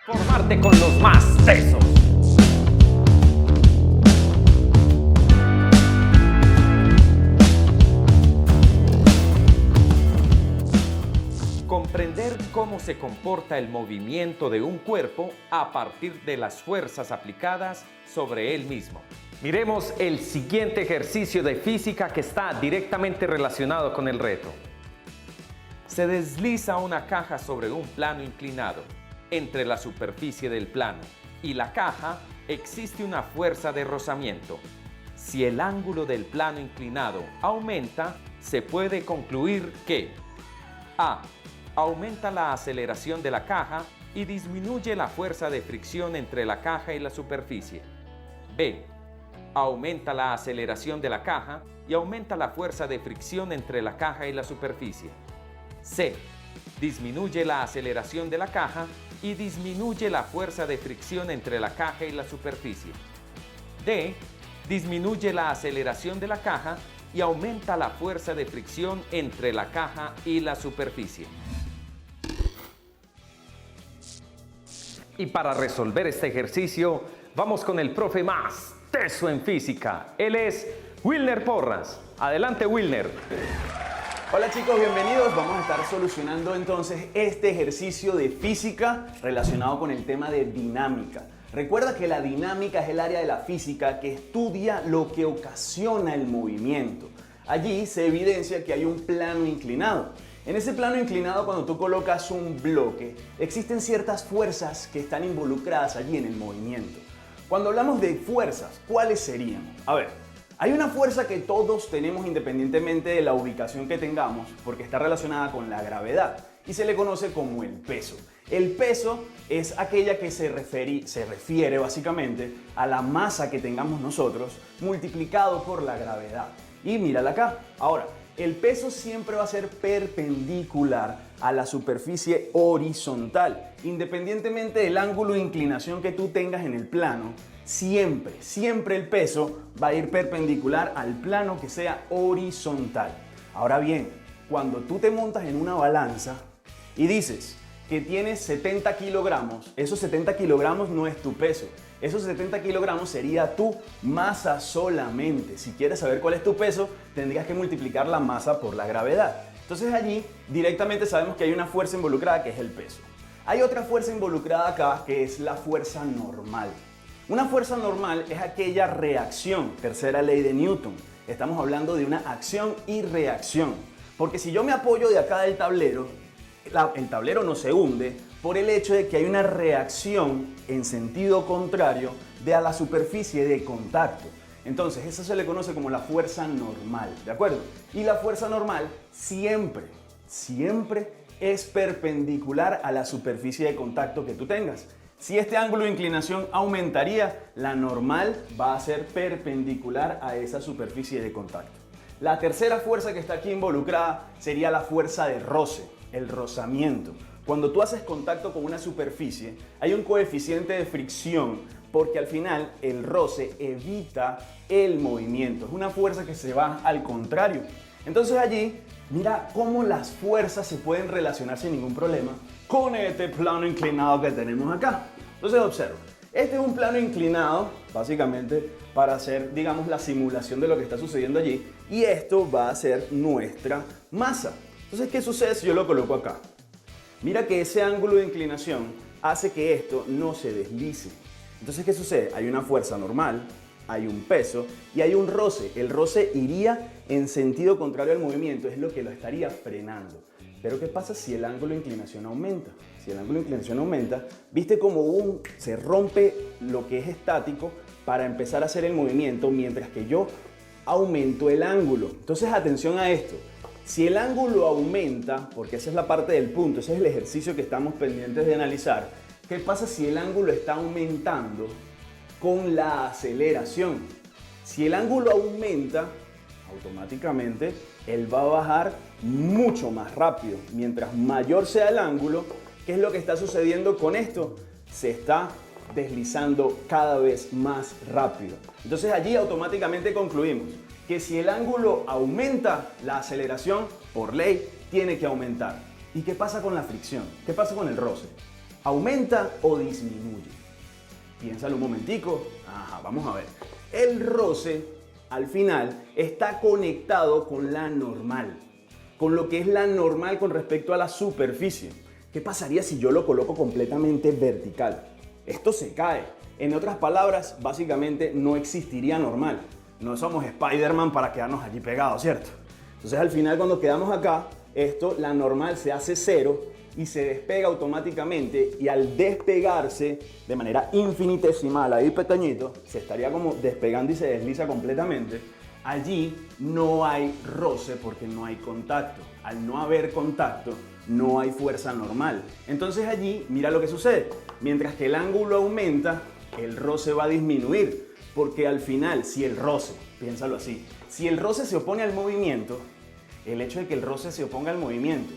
Formarte con los más tesos. Comprender cómo se comporta el movimiento de un cuerpo a partir de las fuerzas aplicadas sobre él mismo. Miremos el siguiente ejercicio de física que está directamente relacionado con el reto. Se desliza una caja sobre un plano inclinado. Entre la superficie del plano y la caja existe una fuerza de rozamiento. Si el ángulo del plano inclinado aumenta, se puede concluir que A. Aumenta la aceleración de la caja y disminuye la fuerza de fricción entre la caja y la superficie. B. Aumenta la aceleración de la caja y aumenta la fuerza de fricción entre la caja y la superficie. C. Disminuye la aceleración de la caja y disminuye la fuerza de fricción entre la caja y la superficie. D. Disminuye la aceleración de la caja y aumenta la fuerza de fricción entre la caja y la superficie. Y para resolver este ejercicio, vamos con el profe más teso en física. Él es Wilner Porras. Adelante, Wilner. Hola chicos, bienvenidos. Vamos a estar solucionando entonces este ejercicio de física relacionado con el tema de dinámica. Recuerda que la dinámica es el área de la física que estudia lo que ocasiona el movimiento. Allí se evidencia que hay un plano inclinado. En ese plano inclinado, cuando tú colocas un bloque, existen ciertas fuerzas que están involucradas allí en el movimiento. Cuando hablamos de fuerzas, ¿cuáles serían? A ver, hay una fuerza que todos tenemos independientemente de la ubicación que tengamos, porque está relacionada con la gravedad y se le conoce como el peso. El peso es aquella que se refiere básicamente a la masa que tengamos nosotros multiplicado por la gravedad. Y mírala acá. Ahora, el peso siempre va a ser perpendicular a la superficie horizontal. Independientemente del ángulo de inclinación que tú tengas en el plano, siempre el peso va a ir perpendicular al plano que sea horizontal. Ahora bien, cuando tú te montas en una balanza y dices que tienes 70 kilogramos, esos 70 kilogramos no es tu peso. Esos 70 kilogramos sería tu masa solamente. Si quieres saber cuál es tu peso, tendrías que multiplicar la masa por la gravedad. Entonces allí directamente sabemos que hay una fuerza involucrada que es el peso. Hay otra fuerza involucrada acá que es la fuerza normal. Una fuerza normal es aquella reacción, tercera ley de Newton. Estamos hablando de una acción y reacción. Porque si yo me apoyo de acá del tablero, el tablero no se hunde por el hecho de que hay una reacción en sentido contrario de a la superficie de contacto. Entonces, eso se le conoce como la fuerza normal, ¿de acuerdo? Y la fuerza normal siempre es perpendicular a la superficie de contacto que tú tengas. Si este ángulo de inclinación aumentaría, la normal va a ser perpendicular a esa superficie de contacto. La tercera fuerza que está aquí involucrada sería la fuerza de roce, el rozamiento. Cuando tú haces contacto con una superficie, hay un coeficiente de fricción porque al final el roce evita el movimiento. Es una fuerza que se va al contrario. Entonces allí, mira cómo las fuerzas se pueden relacionar sin ningún problema con este plano inclinado que tenemos acá. Entonces observa, este es un plano inclinado básicamente para hacer, digamos, la simulación de lo que está sucediendo allí y esto va a ser nuestra masa. Entonces, ¿qué sucede si yo lo coloco acá? Mira que ese ángulo de inclinación hace que esto no se deslice. Entonces, ¿qué sucede? Hay una fuerza normal, hay un peso y hay un roce. El roce iría en sentido contrario al movimiento, es lo que lo estaría frenando. Pero ¿qué pasa si el ángulo de inclinación aumenta? Si el ángulo de inclinación aumenta, ¿viste cómo se rompe lo que es estático para empezar a hacer el movimiento mientras que yo aumento el ángulo? Entonces, atención a esto. Si el ángulo aumenta, porque esa es la parte del punto, ese es el ejercicio que estamos pendientes de analizar, ¿qué pasa si el ángulo está aumentando con la aceleración? Si el ángulo aumenta, automáticamente él va a bajar mucho más rápido. Mientras mayor sea el ángulo, ¿qué es lo que está sucediendo con esto? Se está deslizando cada vez más rápido. Entonces allí automáticamente concluimos que si el ángulo aumenta, la aceleración por ley tiene que aumentar. ¿Y qué pasa con la fricción? ¿Qué pasa con el roce? ¿Aumenta o disminuye? Piénsalo un momentico. Ajá, vamos a ver. El roce, al final, está conectado con la normal, con lo que es la normal con respecto a la superficie. ¿Qué pasaría si yo lo coloco completamente vertical? Esto se cae. En otras palabras, básicamente no existiría normal. No somos Spider-Man para quedarnos allí pegados, ¿cierto? Entonces al final cuando quedamos acá, la normal se hace cero y se despega automáticamente, y al despegarse de manera infinitesimal, ahí pequeñito, se estaría como despegando y se desliza completamente. Allí no hay roce porque no hay contacto. Al no haber contacto, no hay fuerza normal. Entonces allí, mira lo que sucede. Mientras que el ángulo aumenta, el roce va a disminuir. Porque al final, si el roce, piénsalo así, si el roce se opone al movimiento, el hecho de que el roce se oponga al movimiento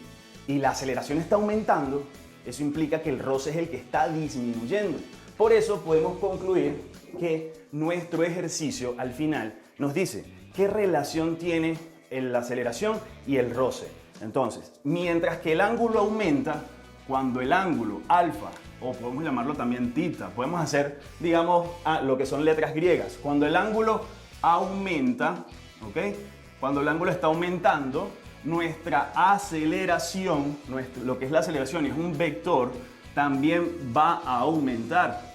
y la aceleración está aumentando, eso implica que el roce es el que está disminuyendo. Por eso podemos concluir que nuestro ejercicio al final nos dice qué relación tiene la aceleración y el roce. Entonces, mientras que el ángulo aumenta, cuando el ángulo alfa, o podemos llamarlo también tita, podemos hacer, digamos, lo que son letras griegas. Cuando el ángulo aumenta, ¿ok? Cuando el ángulo está aumentando, nuestra aceleración, lo que es la aceleración y es un vector, también va a aumentar.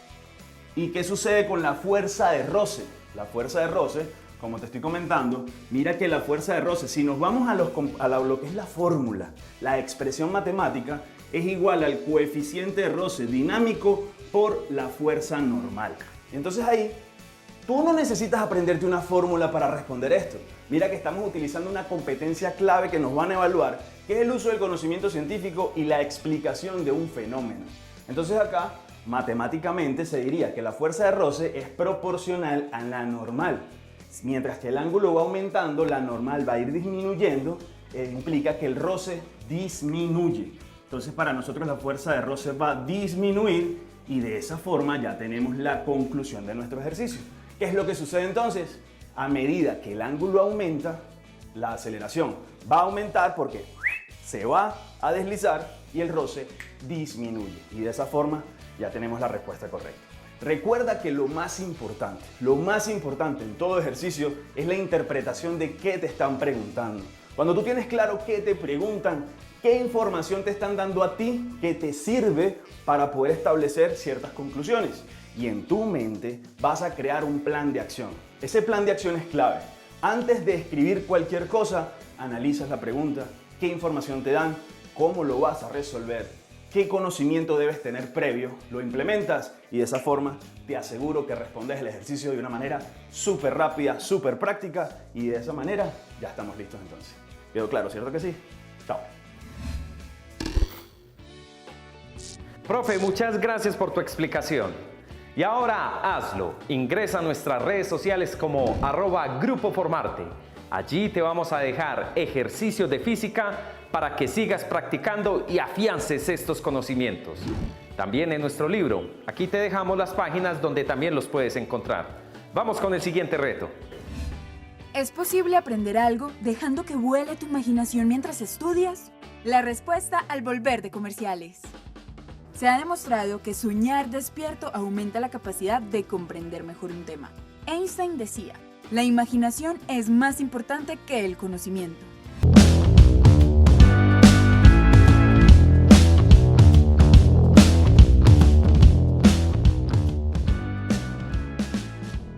¿Y qué sucede con la fuerza de roce? La fuerza de roce, como te estoy comentando, mira que la fuerza de roce, si nos vamos a lo que es la fórmula, la expresión matemática, es igual al coeficiente de roce dinámico por la fuerza normal. Entonces ahí, tú no necesitas aprenderte una fórmula para responder esto. Mira que estamos utilizando una competencia clave que nos van a evaluar, que es el uso del conocimiento científico y la explicación de un fenómeno. Entonces acá, matemáticamente se diría que la fuerza de roce es proporcional a la normal. Mientras que el ángulo va aumentando, la normal va a ir disminuyendo, implica que el roce disminuye. Entonces para nosotros la fuerza de roce va a disminuir y de esa forma ya tenemos la conclusión de nuestro ejercicio. ¿Qué es lo que sucede entonces? A medida que el ángulo aumenta, la aceleración va a aumentar porque se va a deslizar y el roce disminuye. Y de esa forma ya tenemos la respuesta correcta. Recuerda que lo más importante en todo ejercicio es la interpretación de qué te están preguntando. Cuando tú tienes claro qué te preguntan, qué información te están dando a ti que te sirve para poder establecer ciertas conclusiones. Y en tu mente vas a crear un plan de acción. Ese plan de acción es clave. Antes de escribir cualquier cosa, analizas la pregunta, qué información te dan, cómo lo vas a resolver, qué conocimiento debes tener previo, lo implementas y de esa forma te aseguro que respondes el ejercicio de una manera súper rápida, súper práctica y de esa manera ya estamos listos entonces. ¿Quedó claro, cierto que sí? Chao. Profe, muchas gracias por tu explicación. Y ahora hazlo. Ingresa a nuestras redes sociales como @grupoformarte. Allí te vamos a dejar ejercicios de física para que sigas practicando y afiances estos conocimientos. También en nuestro libro, aquí te dejamos las páginas donde también los puedes encontrar. Vamos con el siguiente reto. ¿Es posible aprender algo dejando que vuele tu imaginación mientras estudias? La respuesta al volver de comerciales. Se ha demostrado que soñar despierto aumenta la capacidad de comprender mejor un tema. Einstein decía, la imaginación es más importante que el conocimiento.